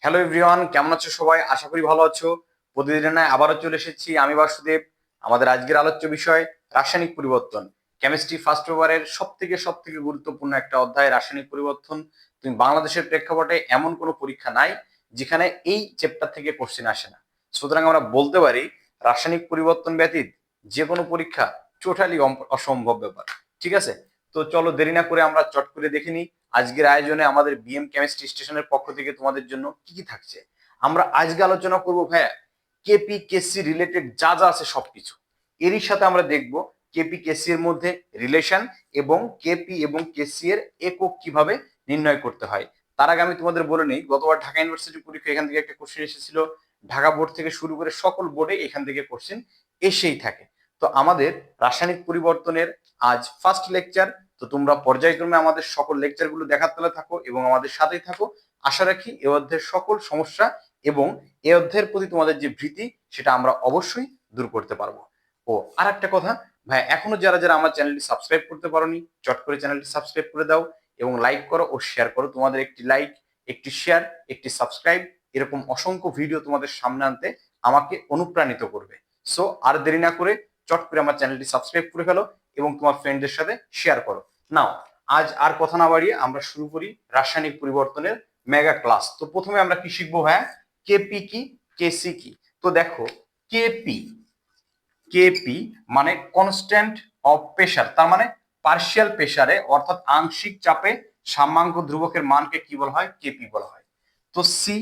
Hello everyone, কেমন আছো সবাই? আশা করি ভালো আছো। প্রতিদিনের ন্যায় আবারও চলে এসেছি আমি বাসুদেব। আমাদের আজকের আলোচ্য বিষয় রাসায়নিক পরিবর্তন। কেমিস্ট্রি ফার্স্ট পেপারের সব থেকে গুরুত্বপূর্ণ একটা অধ্যায় রাসায়নিক পরিবর্তন। তুমি বাংলাদেশের প্রেক্ষাপটে এমন কোনো পরীক্ষা নাই যেখানে এই চ্যাপ্টার থেকে কোশ্চেন আসে না। সুতরাং আমরা বলতে পারি রাসায়নিক পরিবর্তন ব্যতীত যে কোনো পরীক্ষা টোটালি অসম্ভব ব্যাপার। ঠিক আছে, তো চলো দেরি না করে আমরা চট করে দেখে নিই আজকের আয়োজনে আমাদের বিএম কেমিস্ট্রি স্টেশনের পক্ষ থেকে তোমাদের জন্য কি কি থাকছে। আমরা আজকে আলোচনা করব ভাইয়া কেপি কেসি রিলেটেড যা যা আছে সবকিছু। এরই সাথে আমরা দেখব কেপি কেসি এর মধ্যে রিলেশন এবং কেপি এবং কেসি এর একক কিভাবে নির্ণয় করতে হয়। তার আগে আমি তোমাদের বলে নেই, গতবার ঢাকা ইউনিভার্সিটি পরীক্ষা এখান থেকে একটা কোশ্চেন এসেছিল। ঢাকা বোর্ড থেকে শুরু করে সকল বোর্ডে এখান থেকে কোশ্চেন এসেই থাকে। তো আমাদের রাসায়নিক পরিবর্তনের আজ ফার্স্ট লেকচার। তো তোমরা পর্যায়ক্রমে আমাদের সকল লেকচার গুলো দেখার তলে থাকো এবং আমাদের সাথেই থাকো। আশা রাখি এ অধ্যায়ের সকল সমস্যা এবং এ অধ্যায়ের প্রতি তোমাদের যে ভীতি সেটা আমরা অবশ্যই দূর করতে পারবো। ও আর একটা কথা ভাই, এখনো যারা যারা আমার চ্যানেলটি সাবস্ক্রাইব করতে পারোনি, চট করে চ্যানেলটি সাবস্ক্রাইব করে দাও এবং লাইক করো ও শেয়ার করো। তোমাদের একটি লাইক, একটি শেয়ার, একটি সাবস্ক্রাইব এরকম অসংখ্য ভিডিও তোমাদের সামনে আনতে আমাকে অনুপ্রাণিত করবে। সো আর দেরি না করে চট করে আমার চ্যানেলটি সাবস্ক্রাইব করে ফেলো এবং তোমার ফ্রেন্ডদের সাথে শেয়ার করো। নাও আজ আর কথা না বাড়িয়ে আমরা শুরু করি রাসায়নিক পরিবর্তনের মেগা ক্লাস। তো প্রথমে আমরা কি শিখবো ভাইয়া? কেপি কি, কেসি কি। তো দেখো কেপি, কেপি মানে কনস্ট্যান্ট অফ প্রেসার, তার মানে পার্শিয়াল প্রেসারে অর্থাৎ আংশিক চাপে সাম্যাঙ্ক ধ্রুবকের মানকে কি বলা হয়? কেপি বলা হয়। তো সি,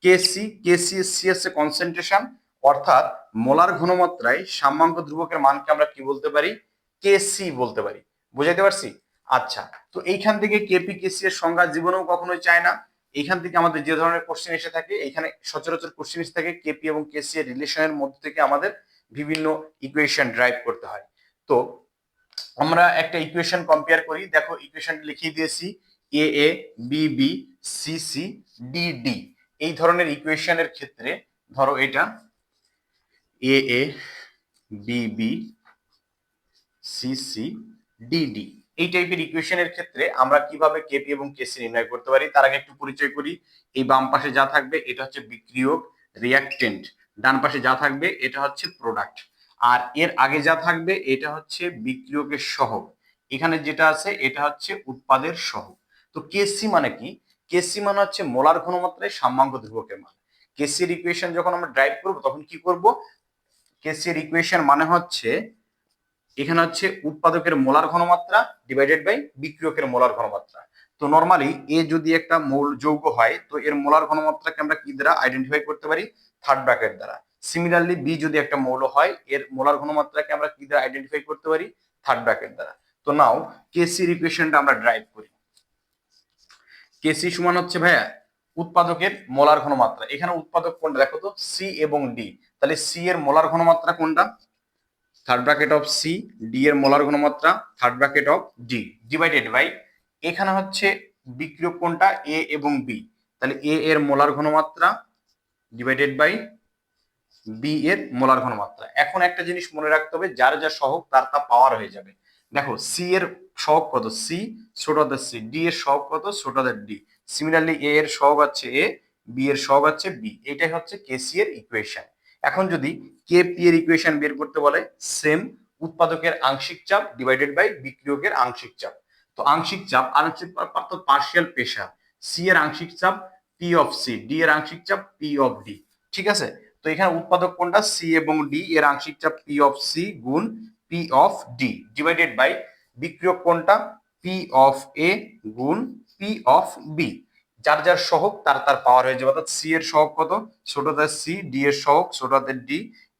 কেসি, কেসি সি হচ্ছে কনসেন্ট্রেশন অর্থাৎ মোলার ঘনমাত্রায় সাম্যাঙ্ক ধ্রুবকের মানকে আমরা কি বলতে পারি? কেসি বলতে পারি। বুঝাইতে পারছি? আচ্ছা, তো এইখান থেকে কেপি কেসি এর সংজ্ঞা জীবনেও কখনোই চায় না। এইখান থেকে আমাদের যে ধরনের কোশ্চেন এসে থাকে, এখানে সচরাচর কোশ্চেন এসে থাকে কেপি এবং কেসি এর রিলেশনের মধ্যে থেকে আমাদের বিভিন্ন ইকুয়েশন ড্রাইভ করতে হয়। তো আমরা একটা ইকুয়েশন কম্পেয়ার করি। দেখো ইকুয়েশনটা লিখিয়ে দিয়েছি, A A B B C C D D. এই ধরনের ইকুয়েশনের ক্ষেত্রে ধরো এটা A A B B C C D D, এই টাইপের ইকুয়েশনের ক্ষেত্রে আমরা কিভাবে কেপি এবং কেসি নির্ণয় করতে পারি তার আগে একটু পরিচয় করি। এই বাম পাশে যা থাকবে এটা হচ্ছে বিক্রিয়ক, রিয়াক্টেন্ট। ডান পাশে যা থাকবে এটা হচ্ছে প্রোডাক্ট। আর এর আগে যা থাকবে এটা হচ্ছে বিক্রিয়কের সহগ। এখানে যেটা আছে এটা হচ্ছে উৎপাদের সহগ। তো কেসি মানে কি? কেসি মানে হচ্ছে মোলার ঘনমাত্রায় সাম্যাঙ্ক ধ্রুবকের মান। কেসি এর ইকুয়েশন যখন আমরা ড্রাইভ করব তখন কি করব? কেসি এর ইকুয়েশন মানে হচ্ছে এখানে হচ্ছে উৎপাদকের মোলার ঘনমাত্রা ডিভাইডেড বাই বিক্রিয়কের মোলার ঘনমাত্রা। তো নরমালি এ যদি একটা মৌল যৌগ হয় তো এর মোলার ঘনমাত্রাকে আমরা কি দ্বারা আইডেন্টিফাই করতে পারি? থার্ড ব্র্যাকেট দ্বারা। সিমিলারলি বি যদি একটা মৌল হয় এর মোলার ঘনমাত্রাকে আমরা কি দ্বারা আইডেন্টিফাই করতে পারি? থার্ড ব্র্যাকেট দ্বারা। তো নাও কেসি এর ইকুয়েশনটা আমরা ড্রাইভ করি। কেসি সমান হচ্ছে ভাইয়া উৎপাদকের মোলার ঘনমাত্রা। এখানে উৎপাদক কোনটা দেখো তো, সি এবং ডি। তাহলে সি এর মোলার ঘনমাত্রা কোনটা? Third bracket of C. D এর মোলার ঘনমাত্রা third bracket of D divided by এখানে হচ্ছে বিক্রিয়ক কোনটা? এ এবং বি। তাহলে এ এর মোলার ঘনমাত্রা ডিভাইডেড বাই বি এর মোলার ঘনমাত্রা। এখন একটা জিনিস মনে রাখতে হবে, যার যা সহগ তার তা পাওয়ার হয়ে যাবে। দেখো সি এর সহগ কত? সি ছোট হাতের সি। ডি এর সহগ কত? ছোট হাতের ডি। সিমিলারলি এ এর সহগ আছে এ, বি এর সহগ আছে বি। এটাই হচ্ছে কেসি এর ইকুয়েশন। এখন যদি কেপি এর ইকুয়েশন বের করতে বলে, সেম উৎপাদকের আংশিক চাপ ডিভাইডেড বাই বিক্রিয়কের আংশিক চাপ। তো আংশিক চাপ আংশিক অর্থাৎ পার্শিয়াল প্রেসার, সি এর আংশিক চাপ পি অফ সি, ডি এর আংশিক চাপ পি অফ ডি। ঠিক আছে, তো এখানে উৎপাদক কোনটা? সি এবং ডি, এর আংশিক চাপ পি অফ সি গুণ P of D divided by বিক্রিয়ক কোনটা? পি অফ এ গুণ পি অফ বি। যার যার সহগ তার তার পাওয়ার হয়ে যাবে। অর্থাৎ সি এর সহগ কত? ছোট হাতের সি। ডি এর সহগ ছোট হাতের ডি।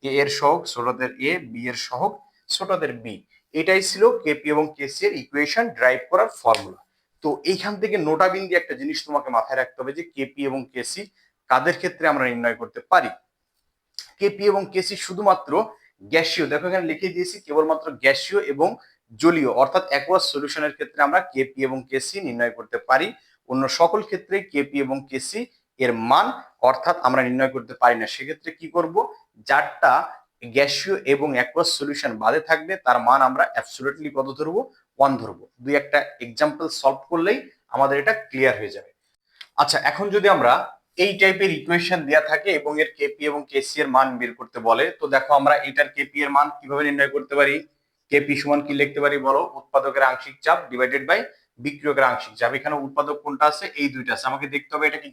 এ এর সহগ ছোট হাতের এ। বি এর সহগ ছোট হাতের বি। এটাই ছিল কেপি এবং কেসি এর ইকুয়েশন ড্রাইভ করার ফর্মুলা। তো এইখান থেকে নোটাবিন্দি একটা জিনিস তোমাকে মাথায় রাখতে হবে যে কেপি এবং কেসি কাদের ক্ষেত্রে আমরা নির্ণয় করতে পারি। কেপি এবং কেসি শুধুমাত্র গ্যাসীয়, দেখো এখানে লিখে দিয়েছি কেবলমাত্র গ্যাসীয় এবং জলীয় অর্থাৎ অ্যাকুয়াস সলিউশনের ক্ষেত্রে আমরা কেপি এবং কেসি নির্ণয় করতে পারি। অন্য সকল ক্ষেত্রে কেপি এবং কেসি এর মান অর্থাৎ আমরা নির্ণয় করতে পারি না। সেক্ষেত্রে কি করব? যারটা গ্যাসীয় এবং অ্যাকুয়াস সলিউশন বাদে থাকবে তার মান আমরা অ্যাবসলিউটলি কত ধরবো? 1 ধরবো। দুই একটা এক্সাম্পল সলভ করলেই আমাদের এটা ক্লিয়ার হয়ে যাবে। আচ্ছা, এখন যদি আমরা এই টাইপের ইকুয়েশন দেয়া থাকে এবং এর কেপি এবং কেসি এর মান বের করতে বলে। তো দেখো আমরা এটার কেপি এর মান কিভাবে নির্ণয় করতে পারি? কেপি সমান কি লিখতে পারি বলো? উৎপাদকের আংশিক চাপ ডিভাইডেড বাই বিক্রিয়কের আংশিক চাপ। এখানে উৎপাদক কোনটা আছে? এই দুইটা আছে। আমাকে দেখতে হবে এটা কি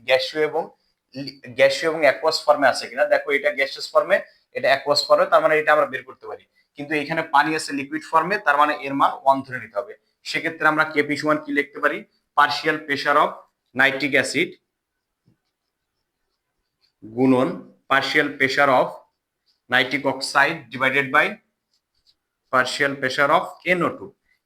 গ্যাসীয় এবং অ্যাকুয়াস ফর্মে আছে কিনা। দেখো এটা গ্যাসিয়াস ফর্মে, এটা অ্যাকুয়াস ফর্মে, তার মানে এটা আমরা বের করতে পারি। কিন্তু এখানে পানি আছে লিকুইড ফর্মে, তার মানে এর মান 1 ধরে নিতে হবে। সেক্ষেত্রে আমরা কেপি সমান কি লিখতে পারি? Partial pressure of nitric acid গুণন partial pressure of nitric oxide divided by partial pressure of NO2।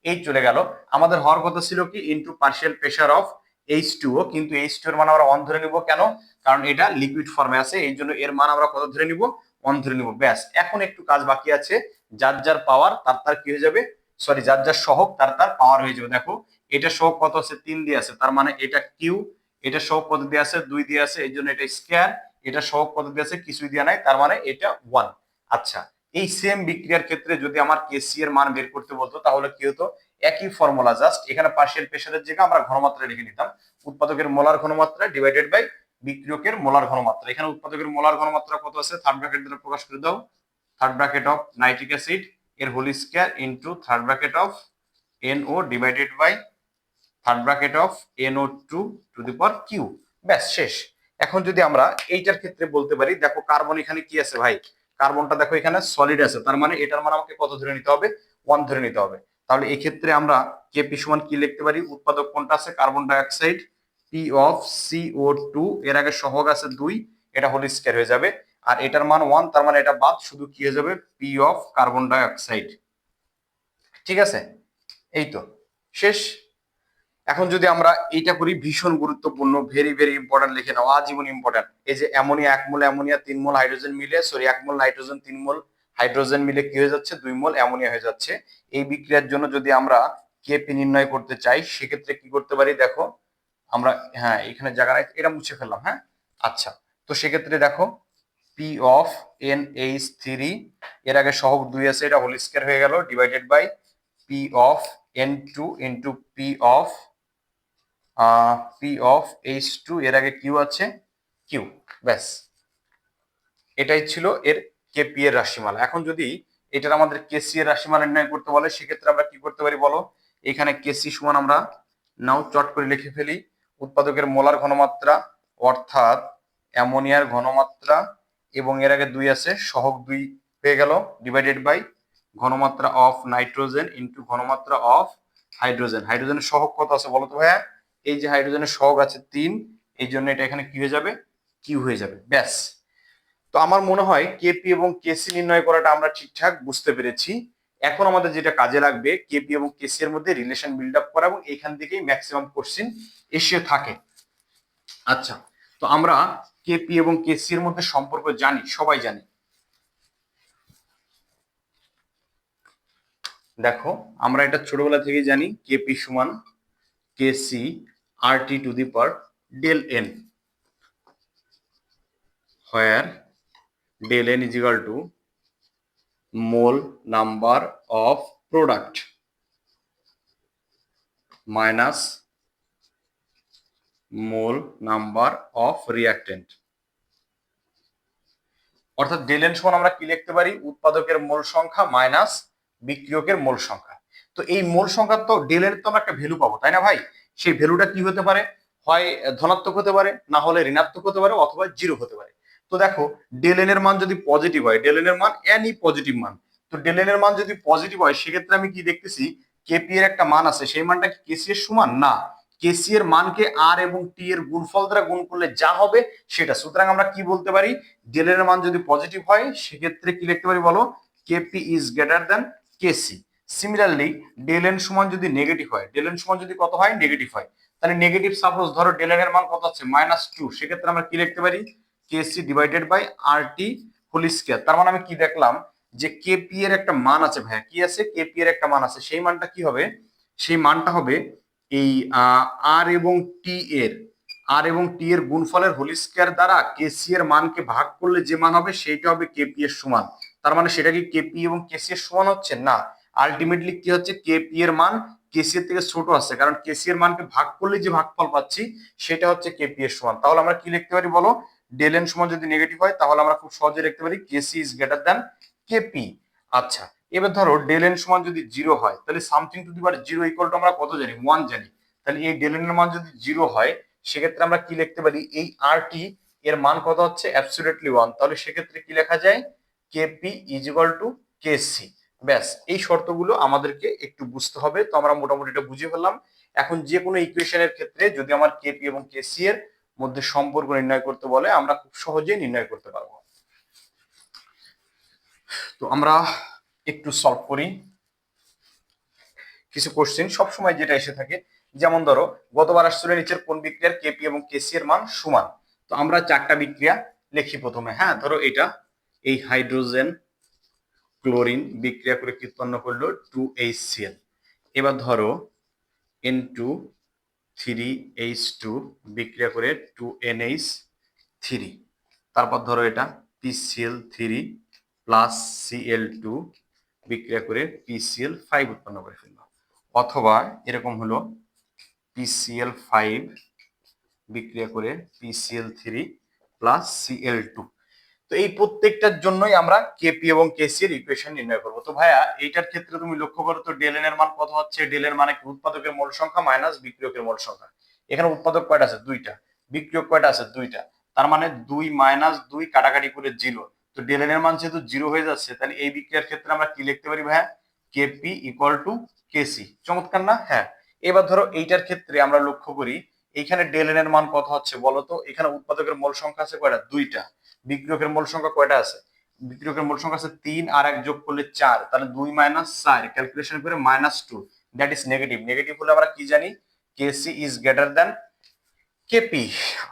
এই চলে গেল। আমাদের হওয়ার কথা ছিল কি into partial pressure of H2O, কিন্তু H2 এর মান আমরা 1 ধরে নিব। কেন? কারণ এটা লিকুইড ফর্মে আছে, এই জন্য এর মান আমরা কত ধরে নিব? 1 ধরে নিব। ব্যাস, এখন একটু কাজ বাকি আছে। যার যার পাওয়ার তার তার কি হয়ে যাবে, সরি যার যার সহগ তার তার পাওয়ার হয়ে যাবে। দেখো এটা সহগ কত আছে? 3 দিয়ে আছে, তার মানে এটা কিউ। এটা সহগ কত দিয়ে আছে? 2 দিয়ে আছে, এই জন্য এটা স্কয়ার। এটা সহগ কত দিয়ে আছে? কিছুই দেয়া নাই, তার মানে এটা 1। আচ্ছা, এই সেম বিক্রিয়ার ক্ষেত্রে যদি আমার কেসি এর মান বের করতে বলতো তাহলে কি হতো? একই ফর্মুলা, জাস্ট এখানে পার্শিয়াল প্রেসারের জায়গায় আমরা ঘনমাত্রা লিখে নিতাম। উৎপাদকের মোলার ঘনমাত্রা ডিভাইডেড বাই বিক্রিয়কের মোলার ঘনমাত্রা। এখানে উৎপাদকের মোলার ঘনমাত্রা কত আছে? থার্ড ব্র্যাকেট দ্বারা প্রকাশ করে দাও। Third bracket of nitric acid এর whole square into third bracket of NO divided by third bracket of NO2 to the power Q. ব্যাস, শেষ। এখন যদি আমরা এইটার ক্ষেত্রে বলতে পারি, দেখো কার্বন এখানে কি আছে ভাই? কার্বনটা দেখো এখানে সলিড আছে, তার মানে এটার মান আমাকে কত ধরে নিতে হবে? 1 ধরে নিতে হবে। তাহলে এই ক্ষেত্রে আমরা কেপি সমান কি লিখতে পারি? উৎপাদক কোনটা আছে? কার্বন ডাই অক্সাইড, পি অফ CO2, এর আগে সহগ আছে 2, এটা হোল স্কয়ার হয়ে যাবে। আর এটার মান 1, তার মানে এটা বাদ, শুধু কি হয়ে যাবে? পি অফ কার্বন ডাই অক্সাইড। ঠিক আছে, এই তো শেষ। এখন যদি আমরা এইটা করি, ভীষণ গুরুত্বপূর্ণ, ভেরি ভেরি ইম্পর্টেন্ট, লিখে নাও, আজীবন ইম্পর্টেন্ট। এই যে ammonia 1 mole ammonia 3 mole hydrogen মিলে, sorry 1 mole nitrogen 3 mole hydrogen মিলে কি হয়ে যাচ্ছে? 2 মোল অ্যামোনিয়া হয়ে যাচ্ছে। এই বিক্রিয়ার জন্য যদি আমরা কেপি নির্ণয় করতে চাই, সেক্ষেত্রে কি করতে পারি? দেখো আমরা, হ্যাঁ এখানে জায়গা নাই, এটা মুছে ফেললাম। হ্যাঁ আচ্ছা, তো সেক্ষেত্রে দেখো পি অফ NH3, এর আগে সহগ 2 আছে, এটা হোল স্কয়ার হয়ে গেল, divided by P of N2 into P of H2, এর আগে কিউ আছে, কিউ। ব্যাস, এটাই ছিল এর কেপি এর রাশিমালা। এখন যদি এটার আমাদের কেসি এর রাশিমালা নির্ণয় করতে বলে, সেক্ষেত্রে আমরা কি করতে পারি বলো? এখানে কেসি সমান আমরা নাও চট করে লিখে ফেলি, উৎপাদকের মোলার ঘনমাত্রা অর্থাৎ অ্যামোনিয়ার ঘনমাত্রা, এবং এর আগে 2 আছে, সহগ 2 হয়ে গেল, ডিভাইডেড বাই ঘনমাত্রা অফ নাইট্রোজেন ইনটু ঘনমাত্রা অফ হাইড্রোজেন। হাইড্রোজেনের সহগ কত আছে বলো তো ভাইয়া? এই যে হাইড্রোজেনের সহগ আছে 3, এই জন্য এটা এখানে কি হয়ে যাবে? কিউ হয়ে যাবে। ব্যাস, তো আমার মনে হয় কেপি এবং কেসি নির্ণয় করাটা আমরা ঠিকঠাক বুঝতে পেরেছি। এখন আমাদের যেটা কাজে লাগবে, কেপি এবং কেসি এর মধ্যে রিলেশন বিল্ড আপ করা, এবং এখান থেকেই ম্যাক্সিমাম কোশ্চেন এসে থাকে। আচ্ছা, তো আমরা কেপি এবং কেসি এর মধ্যে সম্পর্ক জানি, সবাই জানি। দেখো আমরা এটা ছোটবেলা থেকেই জানি, কেপি সমান Kc RT to the power del N, where del n is equal to mole number of product minus mole number of reactant। অর্থাৎ del n সমান আমরা কি লিখতে পারি? উৎপাদকের মোল সংখ্যা মাইনাস বিক্রিয়কের মোল সংখ্যা। তো এই মোল সংখ্যা তো del n তো আমরা একটা ভ্যালু পাবো, তাই না ভাই? সেই ভ্যালুটা কি হতে পারে? হয় ধনাত্মক হতে পারে, না হলে ঋণাত্মক হতে পারে, অথবা জিরো হতে পারে। তো দেখো del n এর মান যদি পজিটিভ হয়, del n এর মান এনই পজিটিভ মান, তো del n এর মান যদি পজিটিভ হয়, সেক্ষেত্রে আমি কি দেখতেছি? কেপি এর একটা মান আছে, সেই মানটা কি কেসি এর সমান? না, কেসি এর মানকে আর এবং টি এর গুণফল দ্বারা গুণ করলে যা হবে সেটা। সুতরাং আমরা কি বলতে পারি? del n এর মান যদি পজিটিভ হয়, সেক্ষেত্রে কি লিখতে পারি বলো? Kp is greater than Kc. Similarly del n সমান যদি নেগেটিভ হয়, del n সমান যদি কত হয়? নেগেটিভ হয়, তাহলে নেগেটিভ, সাপোজ ধরো del n এর মান কত আছে? -2, সেক্ষেত্রে আমরা কি লিখতে পারি? KC divided by RT whole square. তার মানে আমি কি দেখলাম? যে কেপি এর একটা মান আছে ভাইয়া, কি আছে? কেপি এর একটা মান আছে, সেই মানটা কি হবে? সেই মানটা হবে এই আর এবং টি এর গুণফলের হোল স্কয়ার দ্বারা কেসি এর মানকে ভাগ করলে যে মান হবে সেইটা হবে কেপি এর সমান। তার মানে সেটা কি কেপি এবং কেসি এর সমান হচ্ছে? না, আলটিমেটলি কি হচ্ছে? কেপি এর মান কেসি এর থেকে ছোট আছে, কারণ কেসি এর মানকে ভাগ করলে যে ভাগফল পাচ্ছি সেটা হচ্ছে কেপি এর সমান। তাহলে আমরা কি লিখতে পারি বলো, ডেল এন সমান যদি নেগেটিভ হয় তাহলে আমরা খুব সহজে লিখতে পারি কেসি ইজ গ্রেটার দ্যান কেপি। আচ্ছা, এবার ধরো ডেল এন সমান যদি 0 হয় তাহলে something to the power 0 equal to আমরা কত জানি, 1 জানি। তাহলে এই ডেল এন এর মান যদি 0 হয় সেক্ষেত্রে আমরা কি লিখতে পারি, এই আর টি এর মান কত হচ্ছে অ্যাবসলিউটলি 1। তাহলে সেক্ষেত্রে কি লেখা যায়, Kp is equal to Kc. ব্যাস, এই শর্তগুলো আমাদেরকে একটু বুঝতে হবে। তো আমরা মোটামুটি এটা বুঝে ফেললাম। এখন যে কোনো ইকুয়েশনের ক্ষেত্রে যদি আমার কেপি এবং কেসি এর মধ্যে সম্পর্ক নির্ণয় করতে বলে আমরা খুব সহজেই নির্ণয় করতে পারবো। তো আমরা একটু সলভ করি কিছু কোশ্চেন। সবসময় যেটা এসে থাকে, যেমন ধরো গতবার আসলে নিচের কোন বিক্রিয়ার কেপি এবং কেসি এর মান সমান। তো আমরা 4টা বিক্রিয়া লিখি প্রথমে। হ্যাঁ, ধরো এটা এই হাইড্রোজেন ক্লোরিন বিক্রিয়া করে কি উৎপন্ন করলো, 2HCl। এবার ধরো N2 3H2 বিক্রিয়া করে 2NH3। তারপর ধরো এটা PCl3 প্লাস Cl2 বিক্রিয়া করে PCl5 উৎপন্ন করে ফেললো। অথবা এরকম হলো PCl5 বিক্রিয়া করে PCl3 প্লাস Cl2। তো এই প্রত্যেকটার জন্যই আমরা কেপি এবং কেসি এর ইকুয়েশন নির্ণয় করব। তো ভাইয়া এইটার ক্ষেত্রে তুমি লক্ষ্য করো তো ডেল এন এর মান কত হচ্ছে, ডেল এর মানে কি, উৎপাদকের মোল সংখ্যা মাইনাস বিক্রিয়কের মোল সংখ্যা। এখানে উৎপাদক কয়টা আছে, 2টা, বিক্রিয়ক কয়টা আছে, 2টা। তার মানে 2 মাইনাস 2 কাটাকাটি করে 0। তো ডেল এন এর মান যেহেতু 0 হয়ে যাচ্ছে তাহলে এই বিক্রিয়ার ক্ষেত্রে আমরা কি লিখতে পারি ভাইয়া, কেপি ইকুয়াল টু কেসি। চমৎকার না? হ্যাঁ। এবার ধরো এইটার ক্ষেত্রে আমরা লক্ষ্য করি এইখানে ডেল এন এর মান কত হচ্ছে বলতো, এখানে উৎপাদকের মোল সংখ্যা আছে কয়টা, 2টা। বিক্রিয়কের মোল সংখ্যা কয়টা আছে, বিক্রিয়কের মোল সংখ্যা আছে 3 আর 1 যোগ করলে 4। তাহলে 2 মাইনাস 4 ক্যালকুলেশন করে -2, দ্যাট ইজ নেগেটিভ। নেগেটিভ হলে আমরা কি জানি, কেসি ইজ গ্রেটার দ্যান কেপি।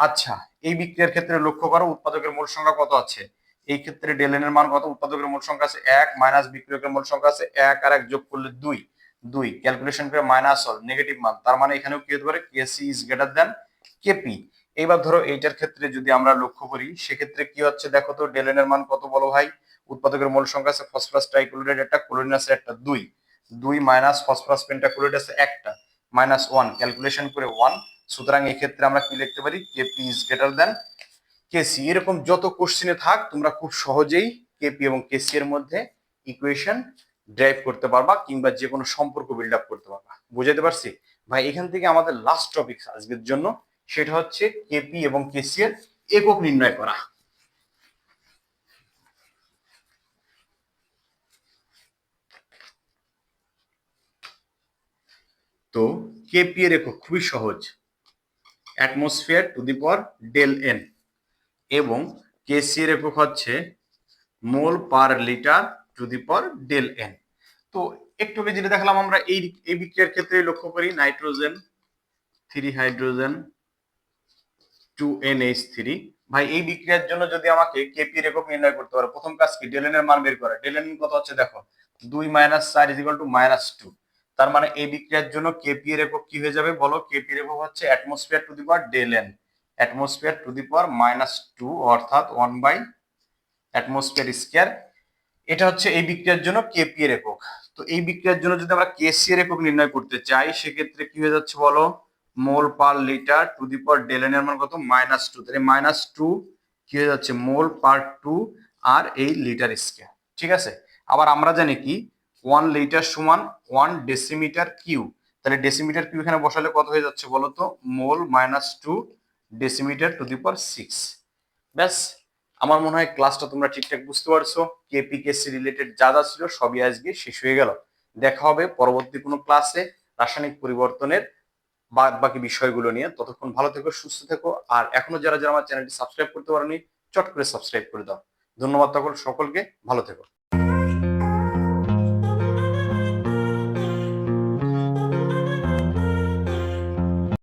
আচ্ছা, এই বিক্রিয়ার ক্ষেত্রে লক্ষ্য করো উৎপাদকের মোল সংখ্যা কত আছে, এই ক্ষেত্রে ডেল এন এর মান কত, উৎপাদকের মোল সংখ্যা আছে 1 মাইনাস বিক্রিয়কের মোল সংখ্যা আছে 1 আর 1 যোগ করলে 2 ক্যালকুলেশন করে মাইনাস হল নেগেটিভ মান। তার মানে এখানেও কি হতে পারে, কেসি ইজ গ্রেটার দ্যান কেপি। এইবার ধরো এইটার ক্ষেত্রে যদি আমরা লক্ষ্য করি সেক্ষেত্রে কি হচ্ছে দেখো তো, ডেল এন এর মান কত বলো ভাই, উৎপাদকের মোল সংখ্যা আছে ফসফরাস ট্রাইক্লোরাইড একটা, ক্লোরিন আছে একটা, 2 মাইনাস ফসফরাস পেন্টাক্লোরাইড আছে একটা, -1 ক্যালকুলেশন করে 1। সুতরাং এই ক্ষেত্রে আমরা কি লিখতে পারি, কেপি ইজ গ্রেটার দ্যান কেসি। এরকম যত কোশ্চেনে থাক তোমরা খুব সহজেই কেপি এবং কেসি এর মধ্যে ইকুয়েশন ড্রাইভ করতে পারবা কিংবা যে কোনো সম্পর্ক বিল্ড আপ করতে পারবা। বুঝাইতে পারছি ভাই? এখান থেকে আমাদের লাস্ট টপিক আজকের জন্য সেটা হচ্ছে কেপি এবং কেসি এর একক নির্ণয় করা। তো কেপি এর একক খুবই সহজ, atmosphere to the power del n, এবং কেসি এর একক হচ্ছে mole per litre to the power del n. তো একটু আগে যেটা দেখলাম আমরা এই বিক্রিয়ার ক্ষেত্রে লক্ষ্য করি, নাইট্রোজেন 3 হাইড্রোজেন 2NH3। ভাই এই বিক্রিয়ার জন্য যদি আমাকে কেপি এর একক নির্ণয় করতে পারে, প্রথম কাজ কি, ডেল এন এর মান বের করা। ডেল এন কত হচ্ছে দেখো, 2 মাইনাস 4 ইজ ইকুয়াল টু -2। তার মানে এই বিক্রিয়ার জন্য কেপি এর একক কি হয়ে যাবে বলো, কেপি এর একক হচ্ছে atmosphere to the power del n, atmosphere to the power -2 অর্থাৎ 1 বাই অ্যাটমসফিয়ার স্কয়ার। এটা হচ্ছে এই বিক্রিয়ার জন্য কেপি এর একক। তো এই বিক্রিয়ার জন্য যদি আমরা কেসি এর একক নির্ণয় করতে চাই সেক্ষেত্রে কি হয়ে যাচ্ছে বলো, mole per litre to the power del n এর মান কত, -2। তাহলে -2 কি হয়ে যাচ্ছে, মোল পার 2 আর এই লিটার স্কয়ার। ঠিক আছে। আবার আমরা জানি কি 1 লিটার সমান 1 ডেসিমিটার কিউ। তাহলে ডেসিমিটার কিউ এখানে বসালে কত হয়ে যাচ্ছে বলো তো, মোল -2 ডেসিমিটার টু দি পাওয়ার 6। ব্যাস, আমার মনে হয় ক্লাসটা তোমরা ঠিকঠাক বুঝতে পারছো। কেপি কেসি রিলেটেড যা যা ছিল সবই আজকে শেষ হয়ে গেল। দেখা হবে পরবর্তী কোনো ক্লাসে রাসায়নিক পরিবর্তনের বাকি বিষয়গুলো নিয়ে। ততক্ষণ ভালো থেকো, সুস্থ থেকো। আর এখনো যারা যারা আমার চ্যানেলটি সাবস্ক্রাইব করতে পারোনি চট করে সাবস্ক্রাইব করে দাও। ধন্যবাদ সকলকে, ভালো থেকো।